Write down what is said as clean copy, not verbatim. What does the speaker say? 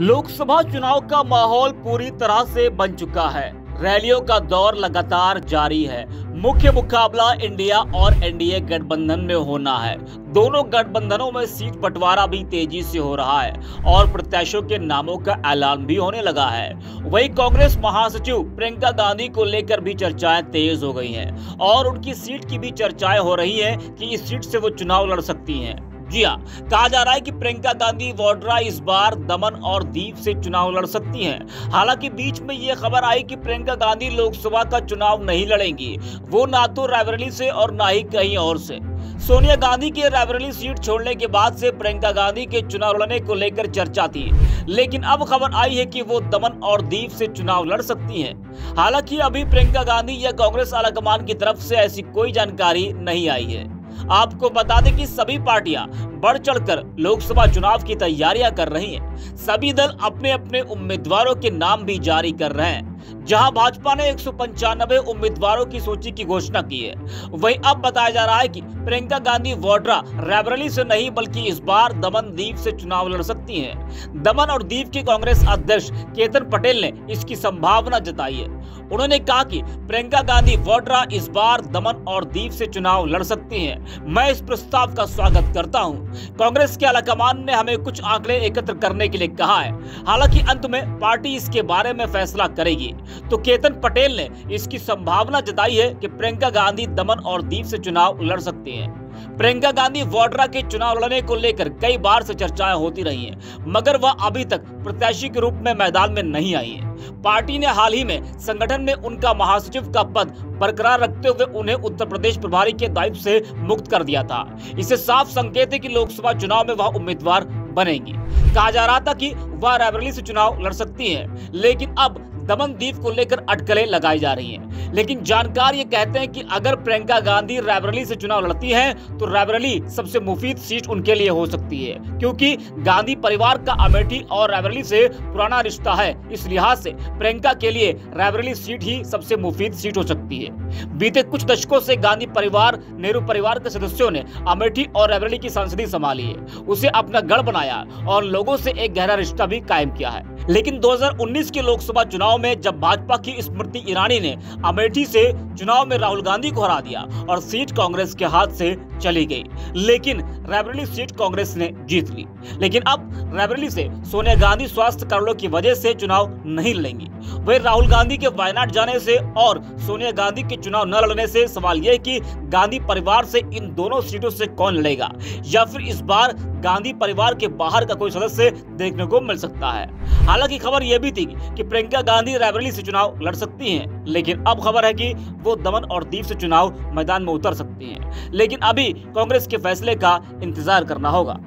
लोकसभा चुनाव का माहौल पूरी तरह से बन चुका है। रैलियों का दौर लगातार जारी है। मुख्य मुकाबला इंडिया और एनडीए गठबंधन में होना है। दोनों गठबंधनों में सीट बंटवारा भी तेजी से हो रहा है और प्रत्याशियों के नामों का ऐलान भी होने लगा है। वहीं कांग्रेस महासचिव प्रियंका गांधी को लेकर भी चर्चाएं तेज हो गई हैं और उनकी सीट की भी चर्चाएं हो रही हैं कि इस सीट से वो चुनाव लड़ सकती हैं। जी हाँ, कहा जा रहा है कि प्रियंका गांधी वाड्रा इस बार दमन और दीव से चुनाव लड़ सकती हैं। हालांकि बीच में ये खबर आई कि प्रियंका गांधी लोकसभा का चुनाव नहीं लड़ेंगी। वो ना तो रायबरेली से और ना ही कहीं और से। सोनिया गांधी के रायबरेली सीट छोड़ने के बाद से प्रियंका गांधी के चुनाव लड़ने को लेकर चर्चा थी, लेकिन अब खबर आई है कि वो दमन और दीव से चुनाव लड़ सकती हैं। हालांकि अभी प्रियंका गांधी या कांग्रेस आलाकमान की तरफ से ऐसी कोई जानकारी नहीं आई है। आपको बता दें कि सभी पार्टियां बढ़ चढ़कर लोकसभा चुनाव की तैयारियां कर रही हैं। सभी दल अपने अपने उम्मीदवारों के नाम भी जारी कर रहे हैं। जहां भाजपा ने 195 उम्मीदवारों की सूची की घोषणा की है, वहीं अब बताया जा रहा है कि प्रियंका गांधी वाड्रा रायबरेली से नहीं बल्कि इस बार दमन दीव से चुनाव लड़ सकती हैं। दमन और दीव के कांग्रेस अध्यक्ष केतन पटेल ने इसकी संभावना जताई है। उन्होंने कहा कि प्रियंका गांधी वाड्रा इस बार दमन और दीव से चुनाव लड़ सकती हैं। मैं इस प्रस्ताव का स्वागत करता हूं। कांग्रेस के आलाकमान ने हमें कुछ आंकड़े एकत्र करने के लिए कहा है। हालांकि अंत में पार्टी इसके बारे में फैसला करेगी। तो केतन पटेल ने इसकी संभावना जताई है कि प्रियंका गांधी दमन और दीव से चुनाव लड़ सकती हैं। प्रियंका गांधी वाड्रा के चुनाव लड़ने को लेकर कई बार से चर्चाएं होती रही हैं, मगर वह अभी तक प्रत्याशी के रूप में मैदान में नहीं आई है। पार्टी ने हाल ही में संगठन में उनका महासचिव का पद बरकरार रखते हुए उन्हें उत्तर प्रदेश प्रभारी के दायित्व से मुक्त कर दिया था। इससे साफ संकेत है कि लोकसभा चुनाव में वह उम्मीदवार बनेंगी। कहा जा रहा था कि वह रायबरेली से चुनाव लड़ सकती है, लेकिन अब दमन दीव को लेकर अटकलें लगाई जा रही हैं। लेकिन जानकार ये कहते हैं कि अगर प्रियंका गांधी रायबरेली से चुनाव लड़ती हैं, तो रायबरेली सबसे मुफीद सीट उनके लिए हो सकती है, क्योंकि गांधी परिवार का अमेठी और रायबरेली से पुराना रिश्ता है। इस लिहाज से प्रियंका के लिए रायबरेली सीट ही सबसे मुफीद सीट हो सकती है। बीते कुछ दशकों से गांधी परिवार, नेहरू परिवार के सदस्यों ने अमेठी और रायबरेली की सांसदी संभाली है, उसे अपना गढ़ बनाया और लोगों से एक गहरा रिश्ता भी कायम किया है। लेकिन 2019 के लोकसभा चुनाव में जब भाजपा की स्मृति ईरानी ने अमेठी से चुनाव में राहुल गांधी को हरा दिया और सीट कांग्रेस के हाथ से चली गई, लेकिन रायबरेली सीट कांग्रेस ने जीत ली। लेकिन अब रायबरेली से सोनिया गांधी स्वास्थ्य कारणों की वजह से चुनाव नहीं लड़ेंगी। वही राहुल गांधी के वायनाड जाने से और सोनिया गांधी के चुनाव न लड़ने से सवाल यह कि गांधी परिवार से इन दोनों सीटों से कौन लड़ेगा, या फिर इस बार गांधी परिवार के बाहर का कोई सदस्य देखने को मिल सकता है। हालांकि खबर यह भी थी कि प्रियंका गांधी रायबरेली से चुनाव लड़ सकती हैं, लेकिन अब खबर है कि वो दमन और दीव से चुनाव मैदान में उतर सकती हैं। लेकिन अभी कांग्रेस के फैसले का इंतजार करना होगा।